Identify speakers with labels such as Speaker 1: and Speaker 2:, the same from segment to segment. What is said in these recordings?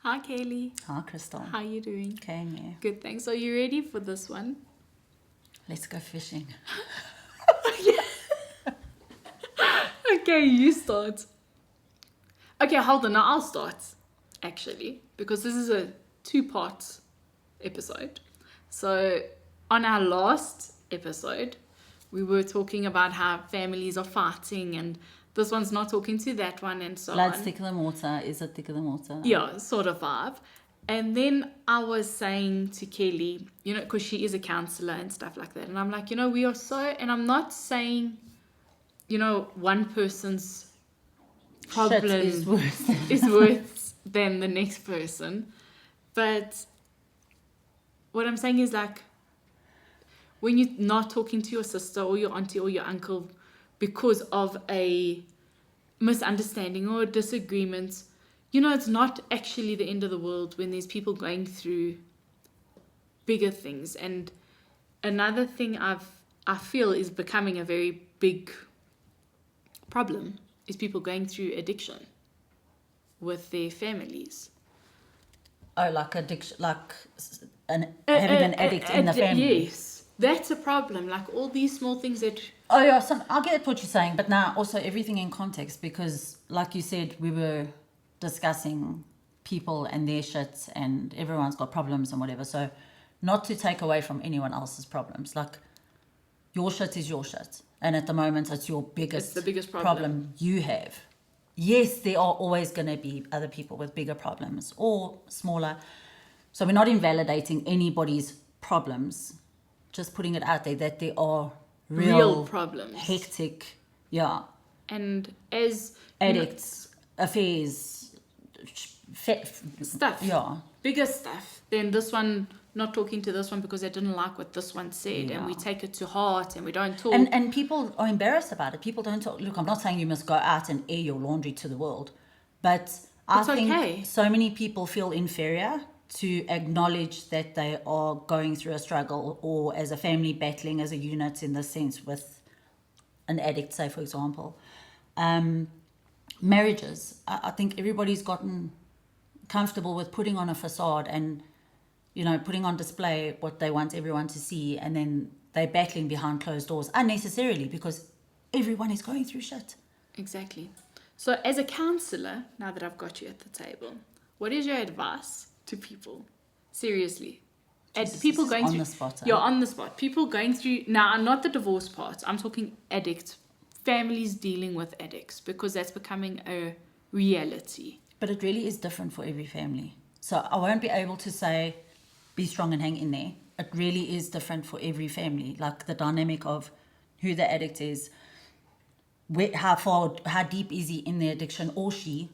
Speaker 1: Hi, Kaylee.
Speaker 2: Hi, Kristal.
Speaker 1: How you doing?
Speaker 2: Okay, yeah.
Speaker 1: Good, thanks. Are you ready for this one?
Speaker 2: Let's go fishing.
Speaker 1: Okay, you start. Okay, hold on. Now I'll start, actually, because this is a two-part episode. So, on our last episode, we were talking about how families are fighting, and this one's not talking to that one, and so
Speaker 2: Blood's
Speaker 1: on.
Speaker 2: thicker than water. Is it thicker than water?
Speaker 1: Yeah, sort of vibe. And then I was saying to Kelly, because she is a counselor and stuff like that. And I'm like, we are so, and I'm not saying, one person's problem
Speaker 2: Shit is worse.
Speaker 1: is worse than the next person. But what I'm saying is like, when you're not talking to your sister or your auntie or your uncle because of a misunderstanding or a disagreement, it's not actually the end of the world when there's people going through bigger things. And another thing I feel is becoming a very big problem is people going through addiction with their families.
Speaker 2: Oh, like addiction, like having an addict in the family.
Speaker 1: Yes, that's a problem. Like all these small things that...
Speaker 2: Oh, yeah, I get what you're saying, but now also everything in context, because like you said, we were discussing people and their shit, and everyone's got problems and whatever. So not to take away from anyone else's problems. Like, your shit is your shit. And at the moment, it's the biggest problem you have. Yes, there are always going to be other people with bigger problems or smaller. So we're not invalidating anybody's problems, just putting it out there that there are real
Speaker 1: problems,
Speaker 2: hectic, yeah.
Speaker 1: And as
Speaker 2: addicts, affairs,
Speaker 1: stuff,
Speaker 2: yeah,
Speaker 1: bigger stuff. Then this one, not talking to this one because they didn't like what this one said, and we take it to heart and we don't talk.
Speaker 2: And people are embarrassed about it. People don't talk. Look, I'm not saying you must go out and air your laundry to the world, but I think so many people feel inferior to acknowledge that they are going through a struggle, or as a family battling as a unit, in the sense with an addict, say, for example. Marriages, I think everybody's gotten comfortable with putting on a facade and, putting on display what they want everyone to see, and then they're battling behind closed doors unnecessarily because everyone is going through shit.
Speaker 1: Exactly. So as a counsellor, now that I've got you at the table, what is your advice to people? Seriously. People going
Speaker 2: on
Speaker 1: through...
Speaker 2: the spot.
Speaker 1: You're on the spot. People going through... Now, not the divorce part. I'm talking addicts. Families dealing with addicts, because that's becoming a reality.
Speaker 2: But it really is different for every family. So I won't be able to say, be strong and hang in there. It really is different for every family. Like the dynamic of who the addict is, how deep is he in the addiction, or she.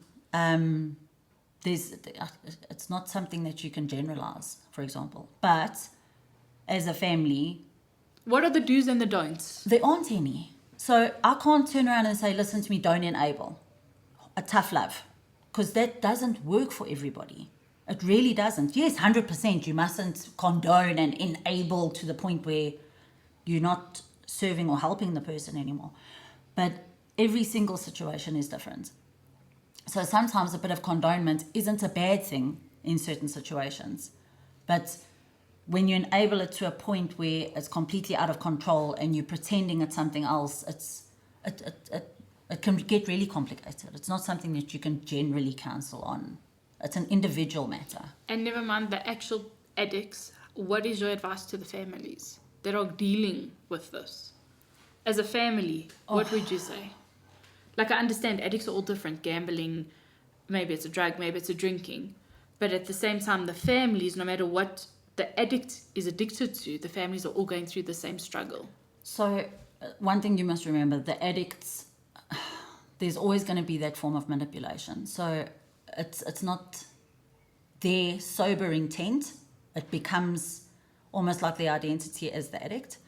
Speaker 2: It's not something that you can generalize, for example. But as a family...
Speaker 1: What are the do's and the don'ts?
Speaker 2: There aren't any. So I can't turn around and say, listen to me, don't enable. A tough love. Because that doesn't work for everybody. It really doesn't. Yes, 100%. You mustn't condone and enable to the point where you're not serving or helping the person anymore. But every single situation is different. So sometimes a bit of condonement isn't a bad thing in certain situations. But when you enable it to a point where it's completely out of control and you're pretending it's something else, it can get really complicated. It's not something that you can generally counsel on. It's an individual matter.
Speaker 1: And never mind the actual addicts, what is your advice to the families that are dealing with this? As a family, what would you say? Like, I understand addicts are all different. Gambling, maybe it's a drug, maybe it's a drinking. But at the same time, the families, no matter what the addict is addicted to, the families are all going through the same struggle.
Speaker 2: So one thing you must remember, the addicts, there's always going to be that form of manipulation. So it's not their sober intent. It becomes almost like their identity as the addict.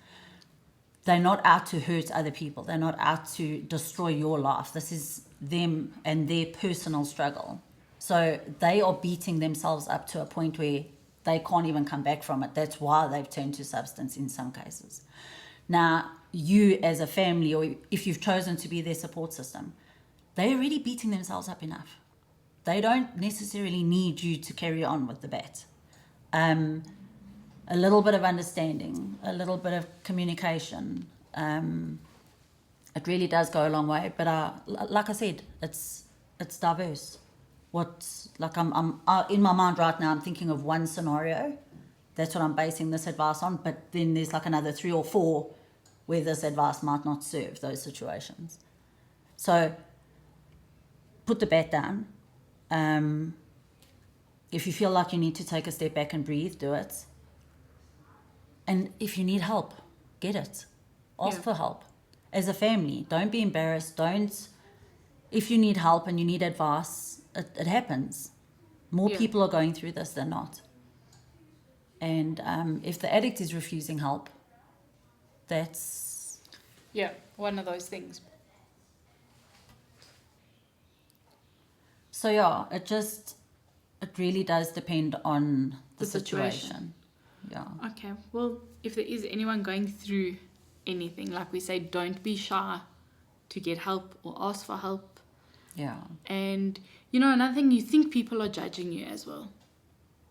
Speaker 2: They're not out to hurt other people. They're not out to destroy your life. This is them and their personal struggle. So they are beating themselves up to a point where they can't even come back from it. That's why they've turned to substance in some cases. Now, you as a family, or if you've chosen to be their support system, they're already beating themselves up enough. They don't necessarily need you to carry on with the bat. A little bit of understanding, a little bit of communication. It really does go a long way. But like I said, it's diverse. I'm in my mind right now, I'm thinking of one scenario. That's what I'm basing this advice on. But then there's like another 3 or 4 where this advice might not serve those situations. So put the bat down. If you feel like you need to take a step back and breathe, do it. And if you need help, get it. Ask for help. As a family, don't be embarrassed. If you need help and you need advice, it happens. More people are going through this than not. And if the addict is refusing help, that's...
Speaker 1: Yeah, one of those things.
Speaker 2: So yeah, it really does depend on the situation. Yeah.
Speaker 1: Okay, well, if there is anyone going through anything, like we say, don't be shy to get help or ask for help.
Speaker 2: Yeah.
Speaker 1: And, another thing, you think people are judging you as well.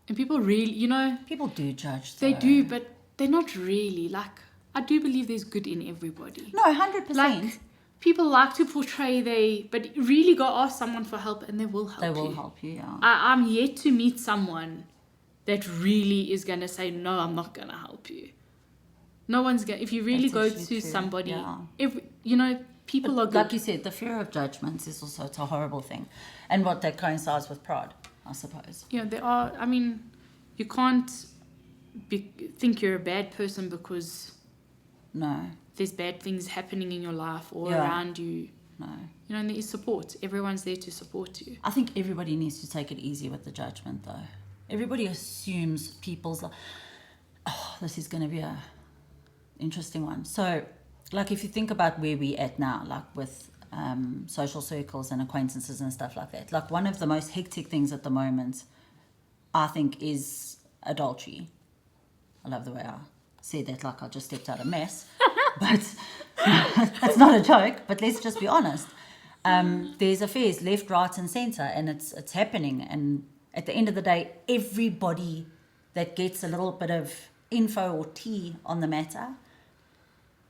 Speaker 1: And people really,
Speaker 2: People do judge,
Speaker 1: they
Speaker 2: though.
Speaker 1: do, but they're not really. Like, I do believe there's good in everybody.
Speaker 2: No, 100%.
Speaker 1: Like, people like to portray but really go ask someone for help and they will help you.
Speaker 2: They will help you, yeah.
Speaker 1: I'm yet to meet someone that really is going to say, no, I'm not going to help you. No one's going to, if you really go to somebody, people are good.
Speaker 2: Like you said, the fear of judgments is also, it's a horrible thing. And what that coincides with pride, I suppose.
Speaker 1: Yeah, there are, you can't think you're a bad person because there's bad things happening in your life or around you.
Speaker 2: No.
Speaker 1: And there is support. Everyone's there to support you.
Speaker 2: I think everybody needs to take it easy with the judgment, though. Everybody assumes people's like, oh, this is going to be a interesting one. So, like, if you think about where we're at now, like with social circles and acquaintances and stuff like that, like one of the most hectic things at the moment, I think, is adultery. I love the way I said that, like I just stepped out of mess. But it's not a joke, but let's just be honest. There's affairs left, right and centre, and it's happening. And at the end of the day, everybody that gets a little bit of info or tea on the matter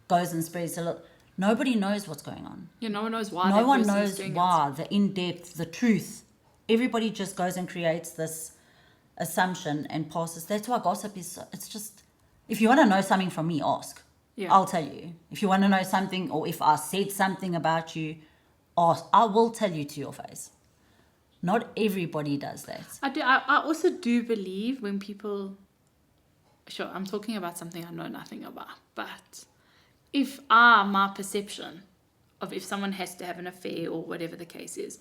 Speaker 2: goes and spreads a little. Nobody knows what's going on.
Speaker 1: Yeah, no one knows why.
Speaker 2: No one knows why, the in-depth, the truth. Everybody just goes and creates this assumption and passes. That's why gossip is, it's just, if you want to know something from me, ask.
Speaker 1: Yeah.
Speaker 2: I'll tell you. If you want to know something, or if I said something about you, ask. I will tell you to your face. Not everybody does that.
Speaker 1: I do. I also do believe when people... Sure, I'm talking about something I know nothing about. But if my perception of if someone has to have an affair or whatever the case is,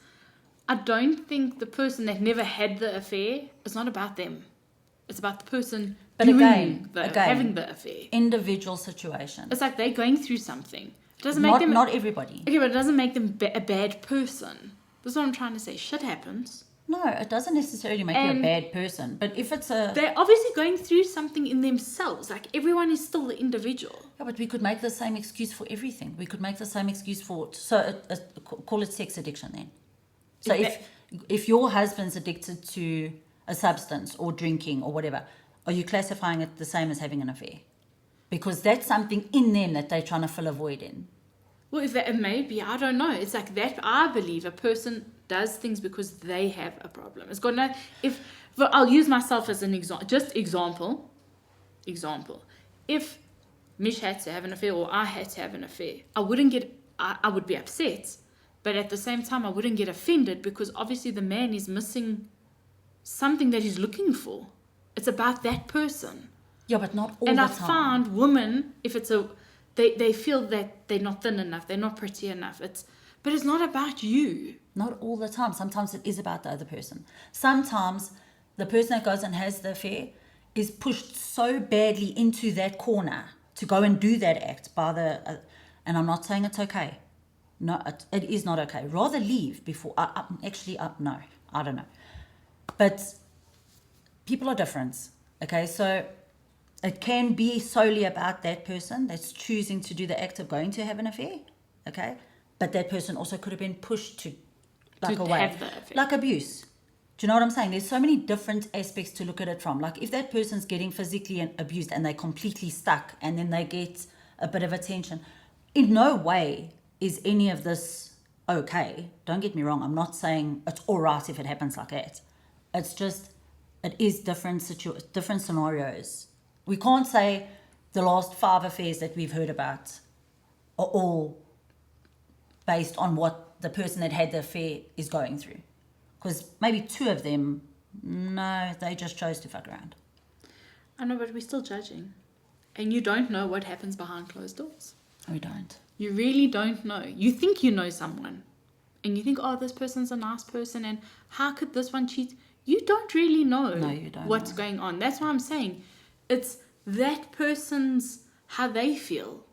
Speaker 1: I don't think the person that never had the affair, it's not about them. It's about the person having the affair.
Speaker 2: Individual situation.
Speaker 1: It's like they're going through something. It doesn't make them...
Speaker 2: Not everybody.
Speaker 1: Okay, but it doesn't make them a bad person. That's what I'm trying to say. Shit happens.
Speaker 2: No, it doesn't necessarily make you a bad person. But if it's
Speaker 1: they're obviously going through something in themselves. Like, everyone is still the individual.
Speaker 2: Yeah, but we could make the same excuse for everything. We could make the same excuse for... So, call it sex addiction then. So, if your husband's addicted to a substance or drinking or whatever, are you classifying it the same as having an affair? Because that's something in them that they're trying to fill a void in.
Speaker 1: Well, if that, it may be, I don't know. It's like that. I believe a person does things because they have a problem. It's got no... I'll use myself as an example. Just example. If Mish had to have an affair or I had to have an affair, I would be upset. But at the same time, I wouldn't get offended because obviously the man is missing something that he's looking for. It's about that person.
Speaker 2: Yeah, but not all the time.
Speaker 1: And I found women, if it's they feel that they're not thin enough, they're not pretty enough. But it's not about you.
Speaker 2: Not all the time. Sometimes it is about the other person. Sometimes the person that goes and has the affair is pushed so badly into that corner to go and do that act by the... and I'm not saying it's okay. No, it is not okay. Rather leave before... no, I don't know. But people are different, okay? So it can be solely about that person that's choosing to do the act of going to have an affair, okay? But that person also could have been pushed to like
Speaker 1: have the affair.
Speaker 2: Like abuse. Do you know what I'm saying? There's so many different aspects to look at it from. Like if that person's getting physically abused and they're completely stuck and then they get a bit of attention, in no way is any of this okay. Don't get me wrong. I'm not saying it's all right if it happens like that. It's just, it is different scenarios. We can't say the last 5 affairs that we've heard about are all based on what the person that had the affair is going through. Because maybe 2 of them, no, they just chose to fuck around.
Speaker 1: I know, but we're still judging. And you don't know what happens behind closed doors.
Speaker 2: We don't.
Speaker 1: You really don't know. You think you know someone. And you think, oh, this person's a nice person. And how could this one cheat? You don't really know what's going on. That's why I'm saying it's that person's, how they feel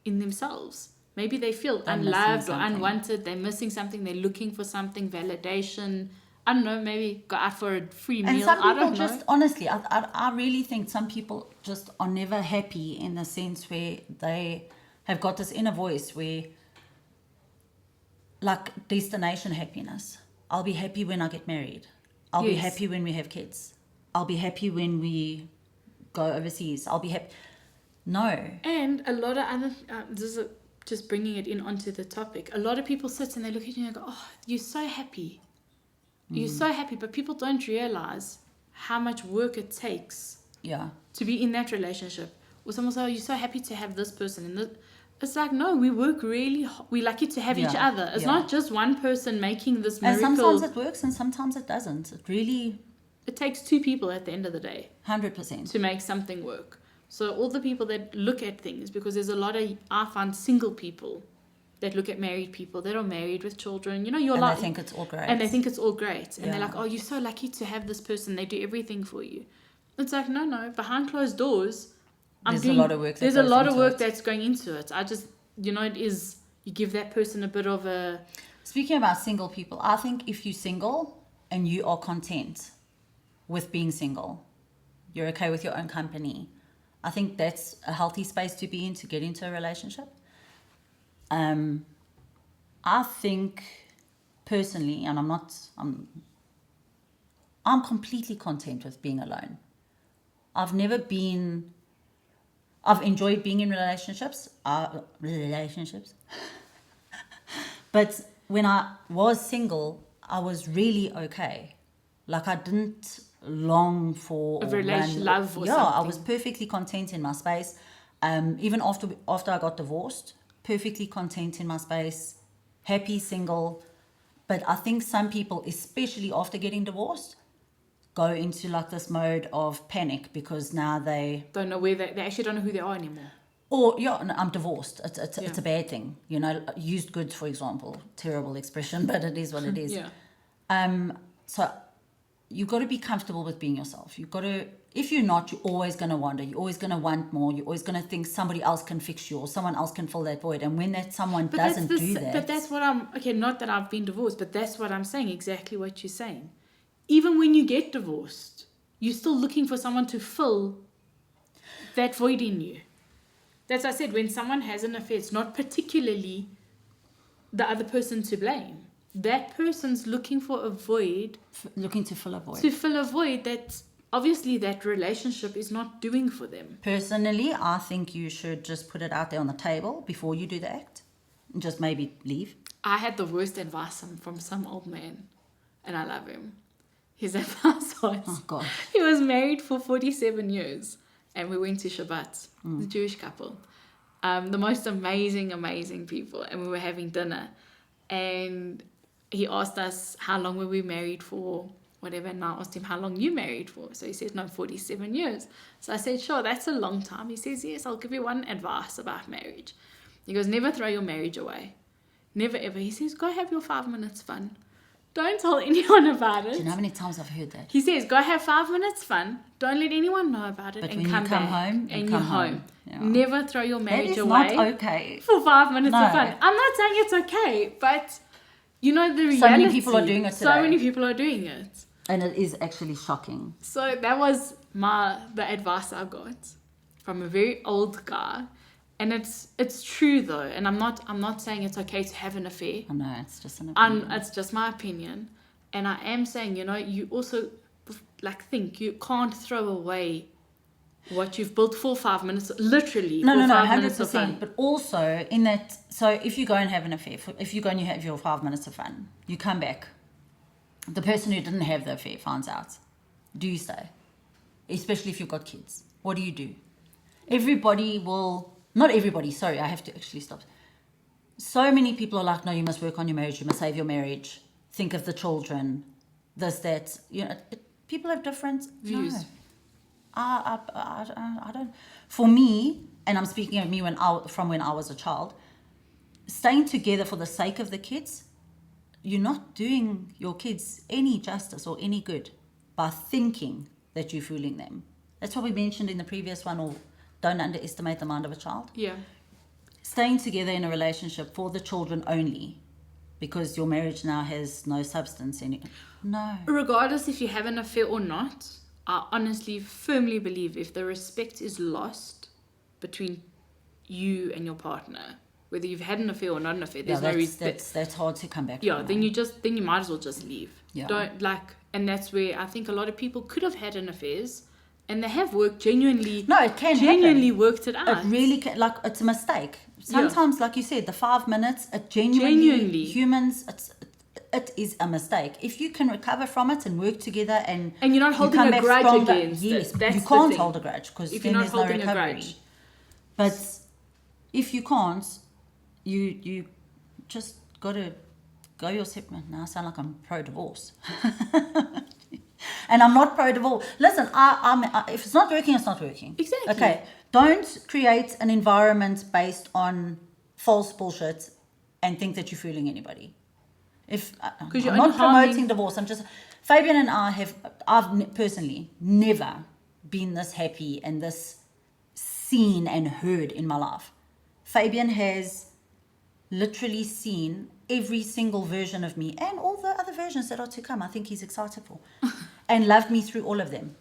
Speaker 1: in themselves. Maybe they feel unloved or unwanted. They're missing something. They're looking for something, validation. I don't know, maybe go out for a free meal.
Speaker 2: And some people
Speaker 1: I don't know.
Speaker 2: just, honestly, I really think some people just are never happy in the sense where they have got this inner voice where, like destination happiness. I'll be happy when I get married. I'll be happy when we have kids. I'll be happy when we go overseas. I'll be happy. No.
Speaker 1: And a lot of other, just bringing it in onto the topic, a lot of people sit and they look at you and go, oh, you're so happy. You're so happy. But people don't realize how much work it takes to be in that relationship. Or someone say, oh, you're so happy to have this person. And it's like, no, we work really hard. We're lucky to have each other. It's not just one person making this miracle.
Speaker 2: And sometimes it works and sometimes it doesn't.
Speaker 1: It takes 2 people at the end of the day.
Speaker 2: 100%.
Speaker 1: To make something work. So all the people that look at things, because there's a lot of, I find single people that look at married people that are married with children. You know,
Speaker 2: they think it's all great.
Speaker 1: And they think it's all great. And they're like, oh, you're so lucky to have this person. They do everything for you. It's like, no. Behind closed doors, there's a lot of work that's going into it. I just, it is, you give that person a bit of a...
Speaker 2: Speaking about single people, I think if you're single and you are content with being single, you're okay with your own company, I think that's a healthy space to be in to get into a relationship. I think personally, and I'm completely content with being alone. I've enjoyed being in relationships, but when I was single, I was really okay. Like I didn't long for
Speaker 1: love or something.
Speaker 2: I was perfectly content in my space. Even after I got divorced, perfectly content in my space, happy single. But I think some people, especially after getting divorced, go into like this mode of panic because now they
Speaker 1: don't know where they actually don't know who they are anymore.
Speaker 2: Or I'm divorced. It's a bad thing. Used goods, for example, terrible expression, but it is what it is. So you've got to be comfortable with being yourself. You've got to, if you're not, you're always going to wonder. You're always going to want more. You're always going to think somebody else can fix you or someone else can fill that void. And when that someone doesn't do that.
Speaker 1: But that's what not that I've been divorced, but that's what I'm saying, exactly what you're saying. Even when you get divorced, you're still looking for someone to fill that void in you. That's what I said, when someone has an affair, it's not particularly the other person to blame. That person's looking for a void.
Speaker 2: Looking to fill a void.
Speaker 1: To fill a void that obviously that relationship is not doing for them.
Speaker 2: Personally, I think you should just put it out there on the table before you do the act. And just maybe leave.
Speaker 1: I had the worst advice from some old man. And I love him. His advice was...
Speaker 2: Oh, God.
Speaker 1: He was married for 47 years. And we went to Shabbat. The Jewish couple. The most amazing people. And we were having dinner. And... he asked us how long were we married for, whatever, and I asked him how long you married for. So he said, no, 47 years. So I said, sure, that's a long time. He says, yes, I'll give you one advice about marriage. He goes, never throw your marriage away. Never, ever. He says, go have your 5 minutes fun. Don't tell anyone about it.
Speaker 2: Do you know how many times I've heard that?
Speaker 1: He says, go have 5 minutes fun. Don't let anyone know about it.
Speaker 2: But
Speaker 1: and
Speaker 2: when
Speaker 1: come
Speaker 2: you come
Speaker 1: back
Speaker 2: home,
Speaker 1: and you're home.
Speaker 2: Yeah.
Speaker 1: Never throw your marriage away.
Speaker 2: That is not okay.
Speaker 1: For 5 minutes of fun. I'm not saying it's okay, but... the reality.
Speaker 2: So many people are doing it today.
Speaker 1: So many people are doing it.
Speaker 2: And it is actually shocking.
Speaker 1: So that was the advice I got from a very old guy. And it's true though. And I'm not saying it's okay to have an affair.
Speaker 2: I know, it's just an opinion.
Speaker 1: It's just my opinion. And I am saying, you also think you can't throw away what you've built for 5 minutes, literally.
Speaker 2: No,
Speaker 1: for
Speaker 2: no, no,
Speaker 1: 5 minutes of fun.
Speaker 2: 100%. But also in that, so if you go and have an affair, if you go and you have your 5 minutes of fun, you come back, the person who didn't have the affair finds out. Do you stay? Especially if you've got kids. What do you do? Everybody will, not everybody, sorry, I have to actually stop. So many people are like, no, you must work on your marriage, you must save your marriage, think of the children, this, that. People have different
Speaker 1: views.
Speaker 2: No. I don't. For me, and I'm speaking of me from when I was a child, staying together for the sake of the kids, you're not doing your kids any justice or any good by thinking that you're fooling them. That's what we mentioned in the previous one, or don't underestimate the mind of a child.
Speaker 1: Yeah.
Speaker 2: Staying together in a relationship for the children only, because your marriage now has no substance in it. No.
Speaker 1: Regardless if you have an affair or not, I honestly, firmly believe if the respect is lost between you and your partner, whether you've had an affair or not an affair, there's no reason.
Speaker 2: That's hard to come back
Speaker 1: Yeah,
Speaker 2: from.
Speaker 1: then you might as well just leave.
Speaker 2: Yeah.
Speaker 1: And that's where I think a lot of people could have had an affairs, and they have worked genuinely.
Speaker 2: No, it can
Speaker 1: genuinely
Speaker 2: happen.
Speaker 1: Worked it out.
Speaker 2: It really can, it's a mistake. Sometimes, like you said, the 5 minutes, it genuinely. Humans, it is a mistake. If you can recover from it and work together and
Speaker 1: you're not holding a grudge against
Speaker 2: yes,
Speaker 1: it. That's
Speaker 2: you can't
Speaker 1: the
Speaker 2: hold a grudge because
Speaker 1: if
Speaker 2: then
Speaker 1: you're not
Speaker 2: there's no
Speaker 1: holding
Speaker 2: recovery.
Speaker 1: a grudge.
Speaker 2: But if you can't, you just got to go your separate. Now I sound like I'm pro-divorce. And I'm not pro-divorce. Listen, if it's not working, it's not working.
Speaker 1: Exactly.
Speaker 2: Okay, don't create an environment based on false bullshit and think that you're fooling anybody. I'm not promoting divorce. Fabian and I've personally never been this happy and this seen and heard in my life. Fabian has literally seen every single version of me and all the other versions that are to come. I think he's excited for. And loved me through all of them.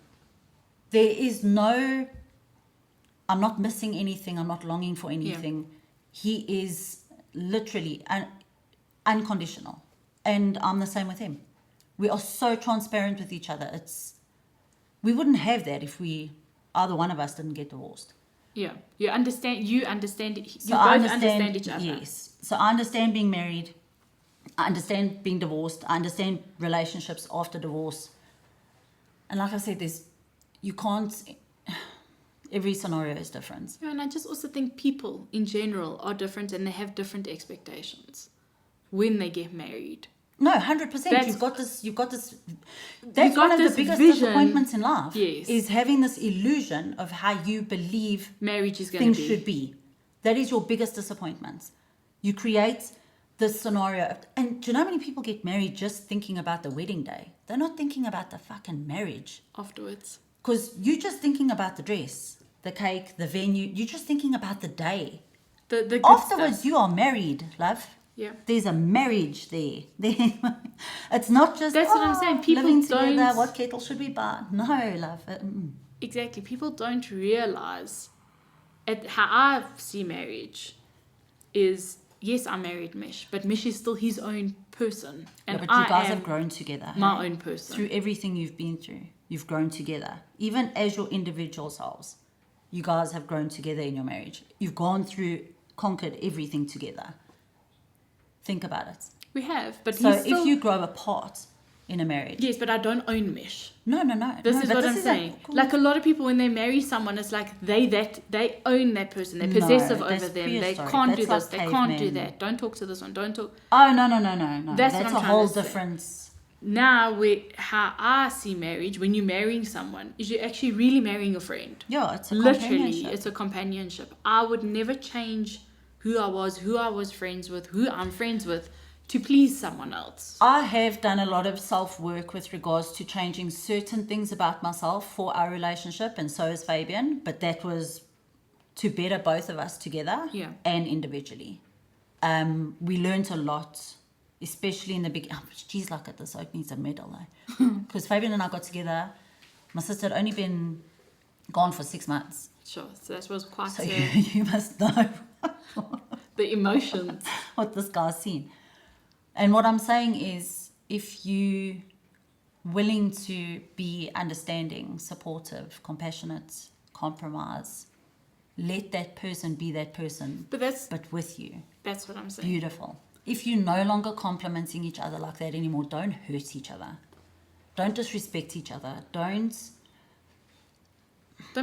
Speaker 2: There is I'm not missing anything. I'm not longing for anything. Yeah. He is literally unconditional. And I'm the same with him. We are so transparent with each other. We wouldn't have that if either one of us didn't get divorced.
Speaker 1: Yeah. You understand each other.
Speaker 2: Yes. So I understand being married. I understand being divorced. I understand relationships after divorce. And like I said, every scenario is different.
Speaker 1: Yeah, and I just also think people in general are different and they have different expectations when they get married.
Speaker 2: No, 100%. You've got this. That's one of the biggest disappointments in life.
Speaker 1: Yes.
Speaker 2: Is having this illusion of how you believe
Speaker 1: marriage is going to be.
Speaker 2: Things should be. That is your biggest disappointment. You create this scenario. And do you know how many people get married just thinking about the wedding day? They're not thinking about the fucking marriage.
Speaker 1: Afterwards.
Speaker 2: Because you're just thinking about the dress, the cake, the venue. You're just thinking about the day.
Speaker 1: The good
Speaker 2: Afterwards,
Speaker 1: stuff.
Speaker 2: You are married, love.
Speaker 1: Yeah.
Speaker 2: There's a marriage there. It's not just,
Speaker 1: that's what I'm saying. People
Speaker 2: living
Speaker 1: don't...
Speaker 2: together, what kettle should we buy? No, love.
Speaker 1: Exactly. People don't realize how I see marriage is, yes, I married Mish, but Mish is still his own person. And
Speaker 2: but you guys have grown together.
Speaker 1: My own person.
Speaker 2: Through everything you've been through, you've grown together. Even as your individual selves, you guys have grown together in your marriage. You've conquered everything together. Think about it.
Speaker 1: We have, but
Speaker 2: so if you grow apart in a marriage.
Speaker 1: Yes, but I don't own Mish.
Speaker 2: No.
Speaker 1: This is what I'm saying. Like a lot of people, when they marry someone, it's like they own that person. They're possessive over them. They can't do this. They can't do that. Don't talk to this one. Don't talk.
Speaker 2: Oh, no. That's a whole difference.
Speaker 1: Now, how I see marriage, when you're marrying someone, is you're actually really marrying a friend.
Speaker 2: Yeah, it's a
Speaker 1: companionship. It's a companionship. I would never change who I was friends with, who I'm friends with, to please someone else.
Speaker 2: I have done a lot of self-work with regards to changing certain things about myself for our relationship, and so has Fabian, but that was to better both of us together and individually. We learned a lot, especially in the beginning. Geez, look at this, opening a medal, because Fabian and I got together. My sister had only been gone for 6 months.
Speaker 1: Sure, so that was quite...
Speaker 2: So you must know...
Speaker 1: the emotions.
Speaker 2: What this guy's seen. And what I'm saying is, if you willing to be understanding, supportive, compassionate, compromise, let that person be that person,
Speaker 1: But
Speaker 2: with you.
Speaker 1: that's what I'm saying.
Speaker 2: Beautiful. If you're no longer complimenting each other like that anymore, don't hurt each other. Don't disrespect each other. Don't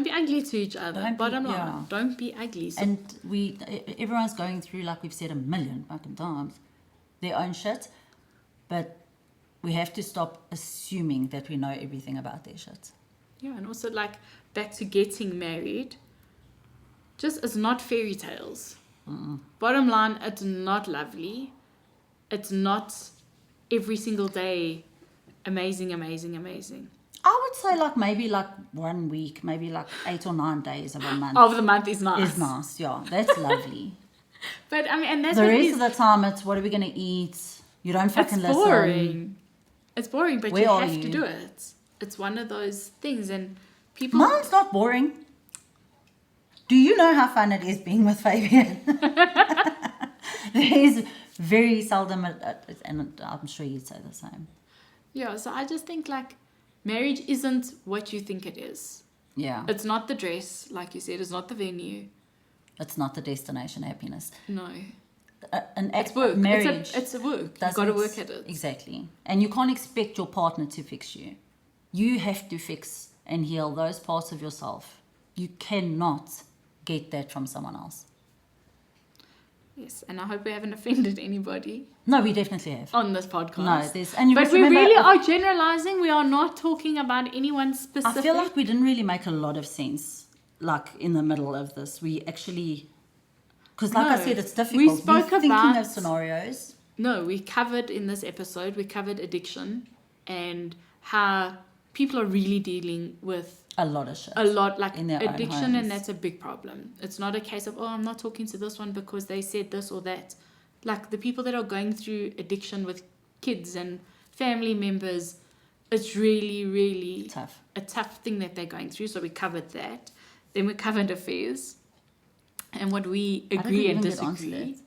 Speaker 1: be ugly to each other. Bottom line,
Speaker 2: yeah.
Speaker 1: don't be ugly. So
Speaker 2: And everyone's going through, like we've said a million fucking times, their own shit. But we have to stop assuming that we know everything about their shit.
Speaker 1: yeah, and also like back to getting married. Just it's not fairy tales. Bottom line, it's not lovely. It's not every single day amazing, amazing, amazing.
Speaker 2: I would say like maybe like 1 week, maybe like 8 or 9 days of a month.
Speaker 1: Of the month is nice.
Speaker 2: Is nice, yeah. That's lovely.
Speaker 1: But I mean, and that's
Speaker 2: The
Speaker 1: what it
Speaker 2: rest
Speaker 1: is.
Speaker 2: of the time, it's what are we going to eat? You don't fucking
Speaker 1: It's
Speaker 2: listen.
Speaker 1: boring. It's boring, but
Speaker 2: Where
Speaker 1: you
Speaker 2: are
Speaker 1: have to
Speaker 2: you?
Speaker 1: do it. It's one of those things, and people.
Speaker 2: Mine's not boring. Do you know how fun it is being with Fabian? There is very seldom, and I'm sure you'd say the same.
Speaker 1: Yeah, so I just think like marriage isn't what you think it is.
Speaker 2: Yeah.
Speaker 1: It's not the dress, like you said. It's not the venue.
Speaker 2: It's not the destination happiness.
Speaker 1: No,
Speaker 2: It's
Speaker 1: work.
Speaker 2: Marriage.
Speaker 1: It's a work. You've got to
Speaker 2: doesn't-
Speaker 1: work at it.
Speaker 2: Exactly. And you can't expect your partner to fix you. You have to fix and heal those parts of yourself. You cannot get that from someone else.
Speaker 1: Yes, and I hope we haven't offended anybody
Speaker 2: No, we definitely have.
Speaker 1: on this podcast.
Speaker 2: No, there's... And you
Speaker 1: But
Speaker 2: must
Speaker 1: we
Speaker 2: remember,
Speaker 1: really are generalizing. We are not talking about anyone specific.
Speaker 2: I feel like we didn't really make a lot of sense, like, in the middle of this. We actually... Because like I
Speaker 1: No,
Speaker 2: said, it's difficult.
Speaker 1: we spoke
Speaker 2: We're thinking
Speaker 1: about-
Speaker 2: of scenarios.
Speaker 1: No, we covered in this episode, we covered addiction and how people are really dealing with
Speaker 2: A lot of shit.
Speaker 1: a lot, like
Speaker 2: In their own
Speaker 1: addiction,
Speaker 2: homes.
Speaker 1: and that's a big problem. It's not a case of, oh, I'm not talking to this one because they said this or that. Like the people that are going through addiction with kids and family members, it's really, really
Speaker 2: Tough.
Speaker 1: a tough thing that they're going through. So we covered that. Then we covered affairs and what we
Speaker 2: I didn't
Speaker 1: agree and
Speaker 2: even get onto
Speaker 1: disagree.
Speaker 2: that.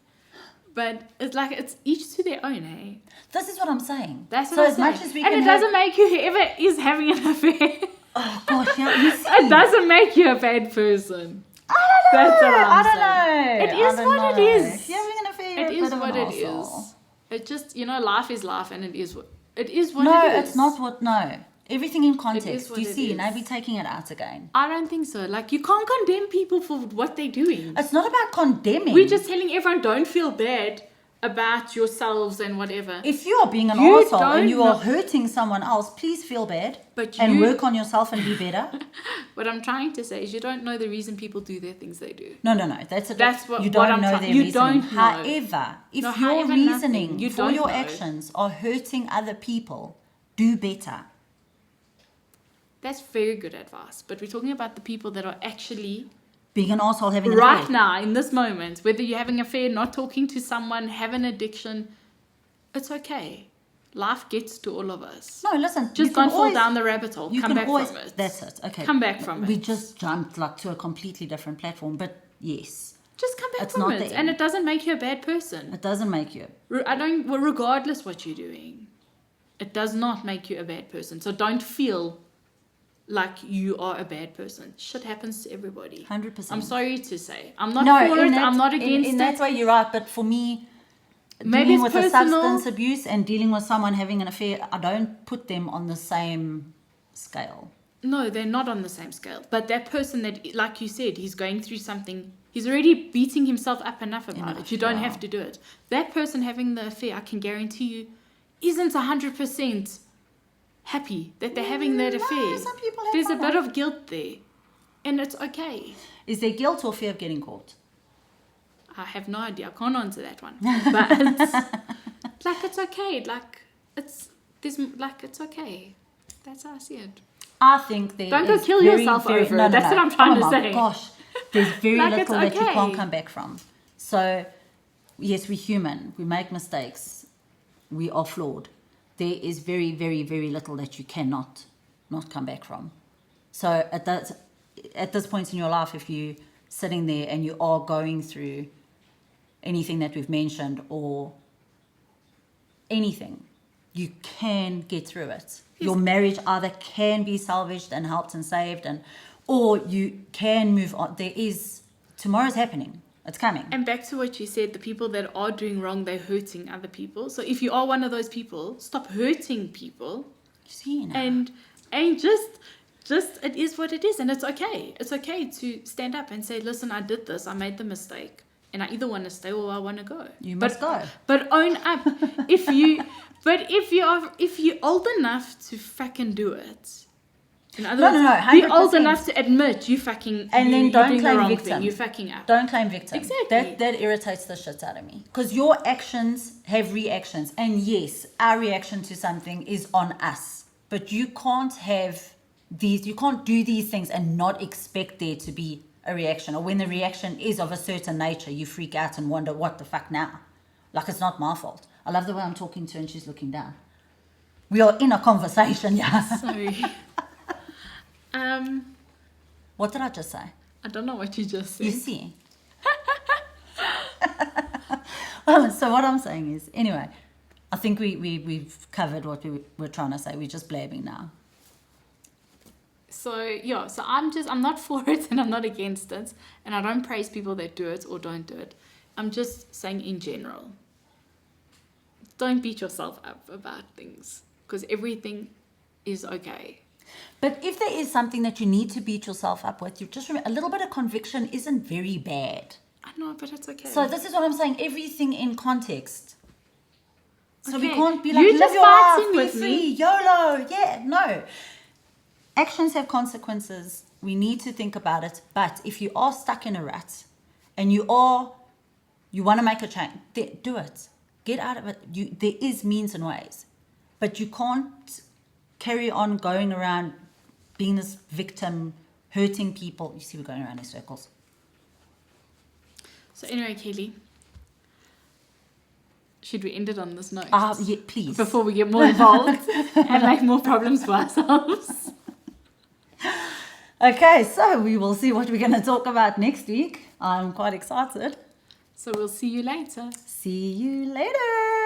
Speaker 1: But it's like, it's each to their own, eh?
Speaker 2: This is what I'm saying.
Speaker 1: That's what
Speaker 2: so
Speaker 1: I'm
Speaker 2: as
Speaker 1: saying.
Speaker 2: much as we
Speaker 1: and
Speaker 2: can
Speaker 1: it
Speaker 2: have...
Speaker 1: doesn't make whoever is having an affair,
Speaker 2: Oh, gosh, yeah, you see.
Speaker 1: it doesn't make you a bad person.
Speaker 2: I don't know.
Speaker 1: That's what I'm
Speaker 2: I don't
Speaker 1: saying.
Speaker 2: know.
Speaker 1: It is
Speaker 2: I don't
Speaker 1: what it
Speaker 2: know.
Speaker 1: is.
Speaker 2: If you're having an affair, you're
Speaker 1: It
Speaker 2: a
Speaker 1: is
Speaker 2: bit of
Speaker 1: what
Speaker 2: an
Speaker 1: it
Speaker 2: arsehole.
Speaker 1: is. It just, life is life, and it is what it is. What
Speaker 2: No,
Speaker 1: it is.
Speaker 2: it's not what. No, everything in context.
Speaker 1: what
Speaker 2: You
Speaker 1: it
Speaker 2: see,
Speaker 1: is.
Speaker 2: now we're taking it out again.
Speaker 1: I don't think so. Like, you can't condemn people for what they're doing.
Speaker 2: It's not about condemning.
Speaker 1: We're just telling everyone, don't feel bad about yourselves and whatever.
Speaker 2: If you are being an
Speaker 1: You
Speaker 2: arsehole
Speaker 1: don't
Speaker 2: and you are
Speaker 1: know-
Speaker 2: hurting someone else, please feel bad
Speaker 1: But
Speaker 2: and
Speaker 1: you-
Speaker 2: work on yourself and be better.
Speaker 1: What I'm trying to say is, you don't know the reason people do the things they do.
Speaker 2: No. That's
Speaker 1: what-
Speaker 2: you
Speaker 1: what
Speaker 2: don't
Speaker 1: I'm
Speaker 2: know
Speaker 1: trying-
Speaker 2: their
Speaker 1: you
Speaker 2: reasoning.
Speaker 1: don't know.
Speaker 2: However, if
Speaker 1: No,
Speaker 2: your
Speaker 1: however,
Speaker 2: reasoning
Speaker 1: nothing. You
Speaker 2: for
Speaker 1: don't
Speaker 2: your
Speaker 1: know.
Speaker 2: actions are hurting other people, do better.
Speaker 1: That's very good advice. But we're talking about the people that are actually
Speaker 2: Being an arsehole, having an
Speaker 1: right
Speaker 2: affair.
Speaker 1: now, in this moment, whether you're having an affair, not talking to someone, have an addiction, it's okay. Life gets to all of us.
Speaker 2: No, listen.
Speaker 1: Just
Speaker 2: you can
Speaker 1: don't fall
Speaker 2: always-
Speaker 1: down the rabbit hole.
Speaker 2: You
Speaker 1: Come
Speaker 2: can
Speaker 1: back
Speaker 2: always,
Speaker 1: from it.
Speaker 2: That's it. Okay.
Speaker 1: Come back from
Speaker 2: We
Speaker 1: it.
Speaker 2: just jumped like to a completely different platform, but yes,
Speaker 1: Just come back
Speaker 2: It's
Speaker 1: from
Speaker 2: not
Speaker 1: it.
Speaker 2: the
Speaker 1: And
Speaker 2: end.
Speaker 1: it doesn't make you a bad person.
Speaker 2: it doesn't make you.
Speaker 1: Regardless what you're doing, it does not make you a bad person. So don't feel like you are a bad person. Shit happens to everybody.
Speaker 2: 100%.
Speaker 1: I'm sorry to say. I'm not for
Speaker 2: in
Speaker 1: it.
Speaker 2: that-
Speaker 1: I'm not against
Speaker 2: in
Speaker 1: it.
Speaker 2: that way, you're right. But for me,
Speaker 1: Maybe
Speaker 2: dealing
Speaker 1: it's
Speaker 2: with a
Speaker 1: personal.
Speaker 2: substance abuse and dealing with someone having an affair, I don't put them on the same scale.
Speaker 1: No, they're not on the same scale. But that person that, like you said, he's going through something, he's already beating himself up enough about
Speaker 2: Enough,
Speaker 1: it. You don't
Speaker 2: yeah.
Speaker 1: have to do it. That person having the affair, I can guarantee you, isn't 100% happy that they're having that
Speaker 2: No,
Speaker 1: affair.
Speaker 2: some people have
Speaker 1: There's a
Speaker 2: fun.
Speaker 1: bit of guilt there. And it's okay.
Speaker 2: Is there guilt or fear of getting caught?
Speaker 1: I have no idea. I can't answer that one. But like, it's okay. Like, it's okay. That's how I see it.
Speaker 2: I think there
Speaker 1: Don't go
Speaker 2: is
Speaker 1: kill
Speaker 2: very,
Speaker 1: yourself
Speaker 2: very,
Speaker 1: over it.
Speaker 2: no, no,
Speaker 1: That's
Speaker 2: no.
Speaker 1: what I'm trying to
Speaker 2: Oh my
Speaker 1: say.
Speaker 2: gosh, there's very
Speaker 1: Like, it's
Speaker 2: little that you
Speaker 1: okay.
Speaker 2: can't come back from. So, yes, we're human. We make mistakes. We are flawed. There is very, very, very little that you cannot not come back from. So at this point in your life, if you're sitting there and you are going through anything that we've mentioned or anything, you can get through it. Your marriage either can be salvaged and helped and saved, or you can move on. Tomorrow's happening. It's coming.
Speaker 1: And back to what you said, the people that are doing wrong, they're hurting other people. So if you are one of those people, stop hurting people.
Speaker 2: See now.
Speaker 1: And just it is what it is, and it's okay. It's okay to stand up and say, listen, I did this, I made the mistake, and I either want to stay or I want to go.
Speaker 2: You must go.
Speaker 1: But own up. if you're old enough to fucking do it. In other words, be
Speaker 2: 100%.
Speaker 1: old enough to admit you fucking
Speaker 2: and then don't claim victim.
Speaker 1: Thing, you fucking up.
Speaker 2: Don't claim victim.
Speaker 1: Exactly.
Speaker 2: That irritates the shit out of me. Because your actions have reactions. And yes, our reaction to something is on us. But you can't do these things and not expect there to be a reaction. Or when the reaction is of a certain nature, you freak out and wonder, what the fuck now? Like, it's not my fault. I love the way I'm talking to her and she's looking down. We are in a conversation, yeah.
Speaker 1: Sorry.
Speaker 2: What did I just say?
Speaker 1: I don't know what you just said.
Speaker 2: You see? So what I'm saying is, anyway, I think we've covered what we were trying to say. We're just blabbing now.
Speaker 1: So I'm not for it and I'm not against it, and I don't praise people that do it or don't do it. I'm just saying in general, don't beat yourself up about things, because everything is okay.
Speaker 2: But if there is something that you need to beat yourself up with, you just remember, a little bit of conviction isn't very bad.
Speaker 1: I know, but it's okay.
Speaker 2: So this is what I'm saying, everything in context. So we
Speaker 1: Okay.
Speaker 2: can't be like,
Speaker 1: You
Speaker 2: live
Speaker 1: just
Speaker 2: your life,
Speaker 1: fighting
Speaker 2: be
Speaker 1: with
Speaker 2: free,
Speaker 1: me.
Speaker 2: YOLO. Yeah, no. Actions have consequences. We need to think about it. But if you are stuck in a rut and you want to make a change, do it. Get out of it. There is means and ways. But you can't carry on going around being this victim, hurting people. You see, we're going around in circles.
Speaker 1: So anyway, Kelly, should we end it on this note?
Speaker 2: Yeah, please.
Speaker 1: Before we get more involved and make more problems for ourselves.
Speaker 2: Okay, so we will see what we're going to talk about next week. I'm quite excited.
Speaker 1: So we'll see you later.
Speaker 2: See you later.